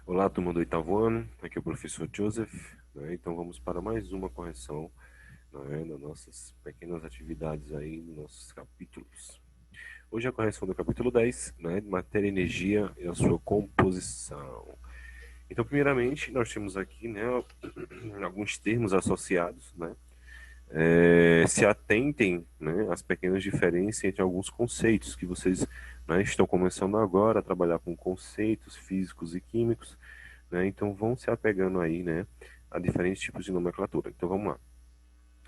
Olá, turma do oitavo ano, aqui é o professor Joseph, né? Então vamos para mais uma correção, né, das nossas pequenas atividades aí, dos nossos capítulos. Hoje é a correção do capítulo 10, né, de matéria, energia e a sua composição. Então, primeiramente, nós temos aqui, né, alguns termos associados, né? Se atentem, né, às pequenas diferenças entre alguns conceitos que vocês, né, estão começando agora a trabalhar com conceitos físicos e químicos, né? Então vão se apegando aí, né, a diferentes tipos de nomenclatura. Então vamos lá.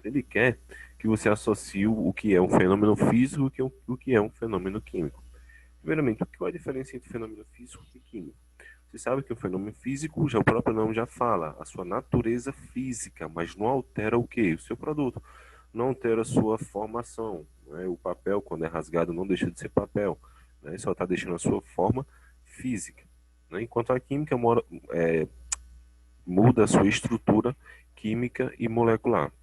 Ele quer que você associe o que é um fenômeno físico e o que é um fenômeno químico. Primeiramente, qual é a diferença entre fenômeno físico e químico? Você sabe que o fenômeno físico, já o próprio nome já fala, a sua natureza física, mas não altera o que? O seu produto. Não altera a sua formação. Né? O papel, quando é rasgado, não deixa de ser papel. Né? Só está deixando a sua forma física. Né? Enquanto a química muda a sua estrutura química e molecular.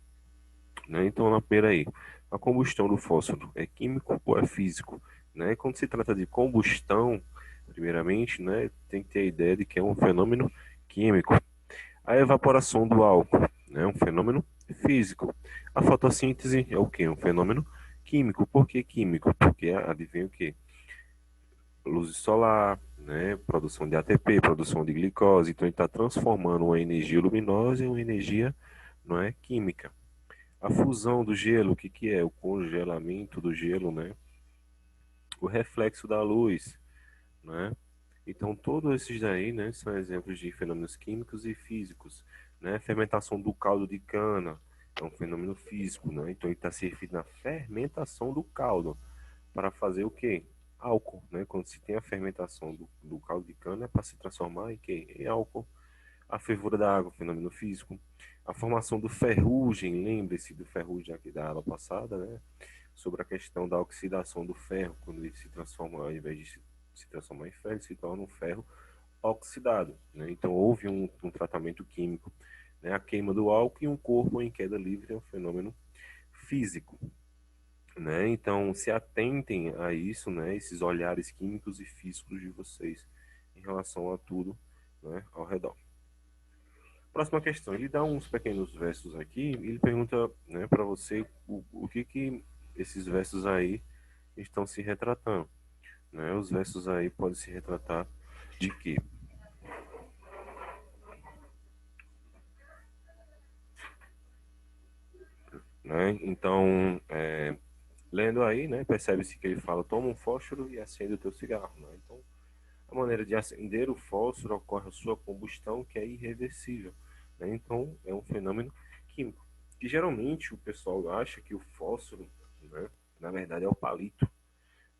Né? Então, peraí, a combustão do fósforo é químico ou é físico? Né? Quando se trata de combustão, primeiramente, né, tem que ter a ideia de que é um fenômeno químico. A evaporação do álcool é um fenômeno físico. A fotossíntese é o que? Um fenômeno químico. Por que químico? Porque adivinha o que? Luz solar, né, produção de ATP, produção de glicose. Então, ele está transformando uma energia luminosa em uma energia, não é, química. A fusão do gelo, o que, que é? O congelamento do gelo, né? O reflexo da luz, né? Então, todos esses daí, né, são exemplos de fenômenos químicos e físicos, né? Fermentação do caldo de cana é um fenômeno físico, né? Então, ele está se referindo à fermentação do caldo para fazer o quê? Álcool, né? Quando se tem a fermentação do caldo de cana, é para se transformar em quê? Em álcool. A fervura da água, fenômeno físico. A formação do ferrugem, lembre-se do ferrugem aqui da aula passada, né? Sobre a questão da oxidação do ferro, quando ele se transforma, ao invés de se transformar em ferro, ele se torna um ferro oxidado, né? Então houve um tratamento químico, né? A queima do álcool e um corpo em queda livre é um fenômeno físico, né? Então se atentem a isso, né? Esses olhares químicos e físicos de vocês em relação a tudo, né, ao redor. Próxima questão, ele dá uns pequenos versos aqui, e ele pergunta, né, para você o que que esses versos aí estão se retratando, né? Os versos aí podem se retratar de quê? Né? Então, lendo aí, né, percebe-se que ele fala, toma um fósforo e acende o teu cigarro, né? Então, a maneira de acender o fósforo ocorre a sua combustão, que é irreversível, né? Então, é um fenômeno químico. Que geralmente o pessoal acha que o fósforo, né, na verdade é o palito.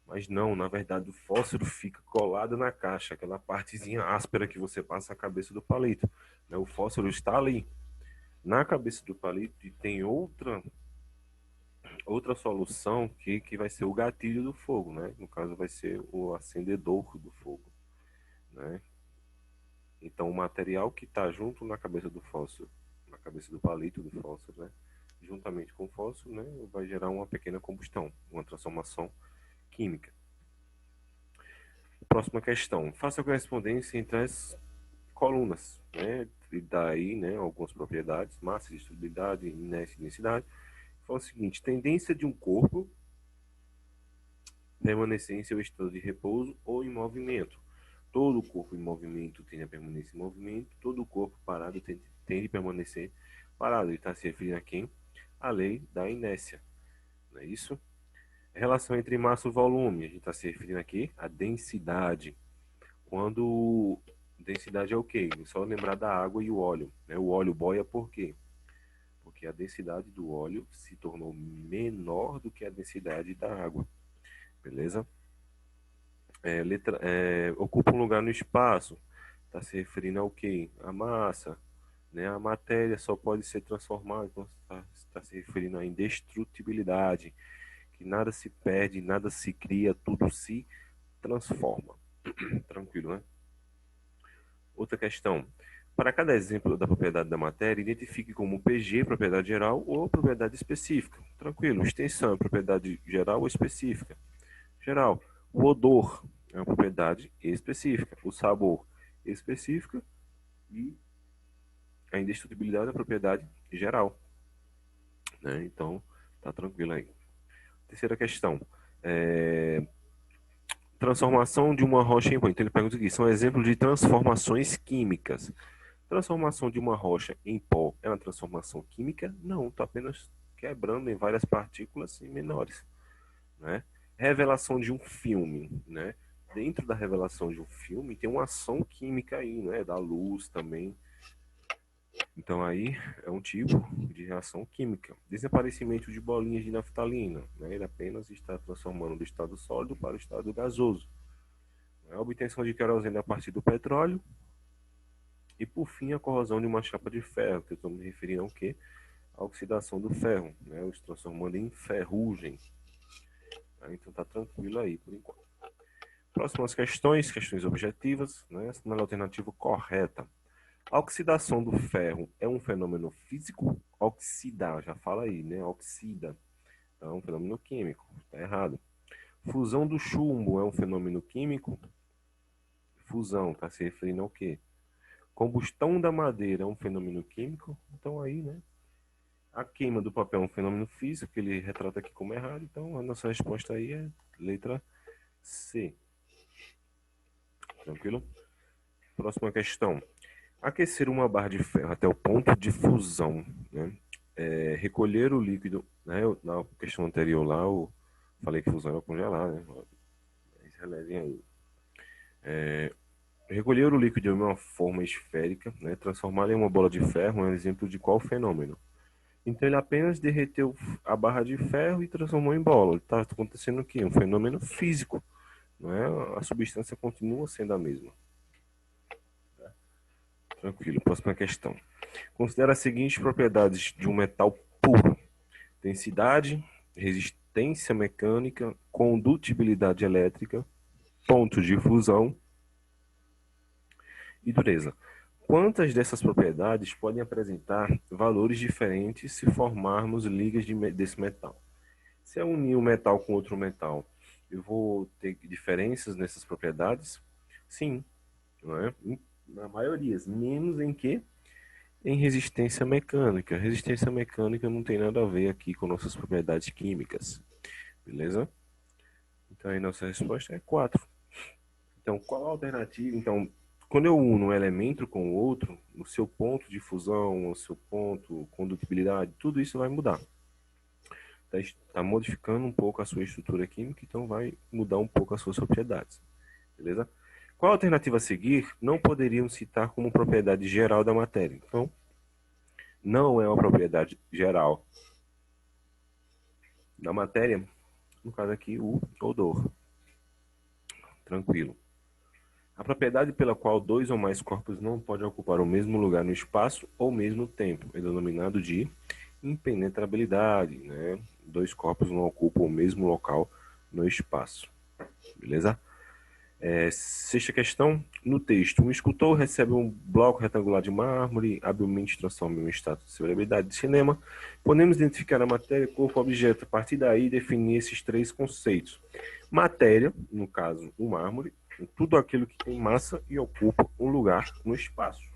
Mas não, na verdade o fósforo fica colado na caixa, aquela partezinha áspera que você passa a cabeça do palito. Né? O fósforo está ali, na cabeça do palito, e tem outra solução que vai ser o gatilho do fogo, né? No caso vai ser o acendedor do fogo, né? Então o material que está junto na cabeça do fósforo, na cabeça do palito do fósforo, né? Juntamente com o fósforo, né? Vai gerar uma pequena combustão, uma transformação química. Próxima questão. Faça a correspondência entre as colunas, né? E daí, né, algumas propriedades, massa, estabilidade, inércia e densidade. Fala o seguinte: tendência de um corpo permanecer em seu estado de repouso ou em movimento. Todo corpo em movimento tende a permanecer em movimento, todo corpo parado tende a permanecer parado. Ele está se referindo a quem? A lei da inércia, não é isso? A relação entre massa e volume, a gente está se referindo aqui à densidade. Quando densidade é o quê? É só lembrar da água e o óleo, né? O óleo boia por quê? Porque a densidade do óleo se tornou menor do que a densidade da água, beleza? Ocupa um lugar no espaço, está se referindo ao quê? A massa, né? A matéria só pode ser transformada, então está se referindo à indestrutibilidade, que nada se perde, nada se cria, tudo se transforma. Tranquilo, né? Outra questão. Para cada exemplo da propriedade da matéria, identifique como PG, propriedade geral, ou propriedade específica. Tranquilo. Extensão é propriedade geral ou específica? Geral. O odor é uma propriedade específica. O sabor específica e a indestrutibilidade da propriedade geral, né? Então, tá tranquilo aí. Terceira questão. Transformação de uma rocha em pó. Então ele pergunta aqui, são exemplos de transformações químicas. Transformação de uma rocha em pó é uma transformação química? Não, está apenas quebrando em várias partículas menores, né? Revelação de um filme, né? Dentro da revelação de um filme tem uma ação química aí, né? Da luz também. Então aí é um tipo de reação química. Desaparecimento de bolinhas de naftalina, né? Ele apenas está transformando do estado sólido para o estado gasoso. A obtenção de querosene a partir do petróleo. E por fim, a corrosão de uma chapa de ferro, que eu estou me referindo ao quê? A oxidação do ferro, né? Os transformando em ferrugem. Então tá tranquilo aí por enquanto. Próximas questões, questões objetivas, né? Assinale a alternativa correta. A oxidação do ferro é um fenômeno físico? Oxidar, já fala aí, né? Oxida. É um fenômeno químico. Está errado. Fusão do chumbo é um fenômeno químico? Fusão, está se referindo ao quê? Combustão da madeira é um fenômeno químico? Então aí, né? A queima do papel é um fenômeno físico, que ele retrata aqui como errado. Então a nossa resposta aí é letra C. Tranquilo? Próxima questão. Aquecer uma barra de ferro até o ponto de fusão, né? Recolher o líquido, né? Na questão anterior lá, eu falei que fusão era congelar, né? Mas relevem aí. Recolher o líquido de uma forma esférica, né? Transformá-lo em uma bola de ferro é um exemplo de qual fenômeno? Então ele apenas derreteu a barra de ferro e transformou em bola. Está acontecendo o quê? Um fenômeno físico, não é? A substância continua sendo a mesma. Tranquilo, próxima questão. Considera as seguintes propriedades de um metal puro: densidade, resistência mecânica, condutibilidade elétrica, ponto de fusão e dureza. Quantas dessas propriedades podem apresentar valores diferentes se formarmos ligas desse metal? Se eu unir um metal com outro metal, eu vou ter diferenças nessas propriedades? Sim, não é? Na maioria, menos em que? Em resistência mecânica. Resistência mecânica não tem nada a ver aqui com nossas propriedades químicas, beleza? Então aí nossa resposta é 4. Então, qual a alternativa? Então, quando eu uno um elemento com o outro, o seu ponto de fusão, o seu ponto, condutibilidade, tudo isso vai mudar. Está modificando um pouco a sua estrutura química, então vai mudar um pouco as suas propriedades. Beleza? Qual a alternativa a seguir não poderiam citar como propriedade geral da matéria? Então, não é uma propriedade geral da matéria, no caso aqui, o odor. Tranquilo. A propriedade pela qual dois ou mais corpos não podem ocupar o mesmo lugar no espaço ou mesmo tempo é denominado de impenetrabilidade, né? Dois corpos não ocupam o mesmo local no espaço. Beleza? Sexta questão. No texto, um escultor recebe um bloco retangular de mármore, habilmente transforma em uma estátua de celebridade de cinema. Podemos identificar a matéria, corpo, objeto. A partir daí, definir esses três conceitos. Matéria, no caso, o mármore, tudo aquilo que tem massa e ocupa um lugar no espaço.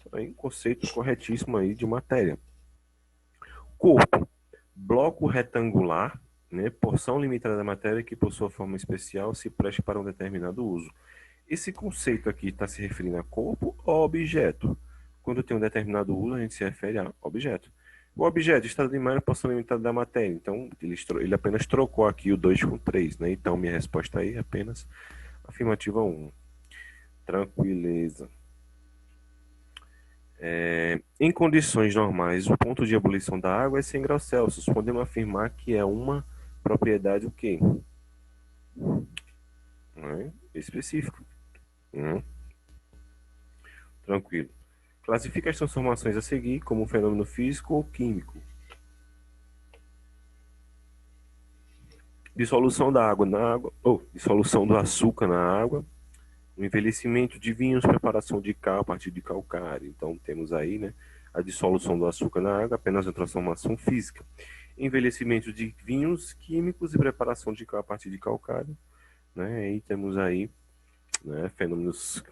Então, aí, um conceito corretíssimo aí de matéria. Corpo, bloco retangular, né, porção limitada da matéria que, por sua forma especial, se preste para um determinado uso. Esse conceito aqui está se referindo a corpo ou objeto? Quando tem um determinado uso, a gente se refere a objeto. O objeto, estado de imagem, porção limitada da matéria. Então, ele apenas trocou aqui o 2 com 3, né? Então, minha resposta aí é apenas afirmativa 1. Tranquileza. Em condições normais, o ponto de ebulição da água é 100 graus Celsius. Podemos afirmar que é uma propriedade o quê? Específica. Tranquilo. Classifica as transformações a seguir como um fenômeno físico ou químico. Dissolução da água na água, ou dissolução do açúcar na água, o envelhecimento de vinhos, preparação de cal a partir de calcário. Então temos aí, né, a dissolução do açúcar na água, apenas uma transformação física. Envelhecimento de vinhos químicos e preparação de cal a partir de calcário, né? E temos aí, né, fenômenos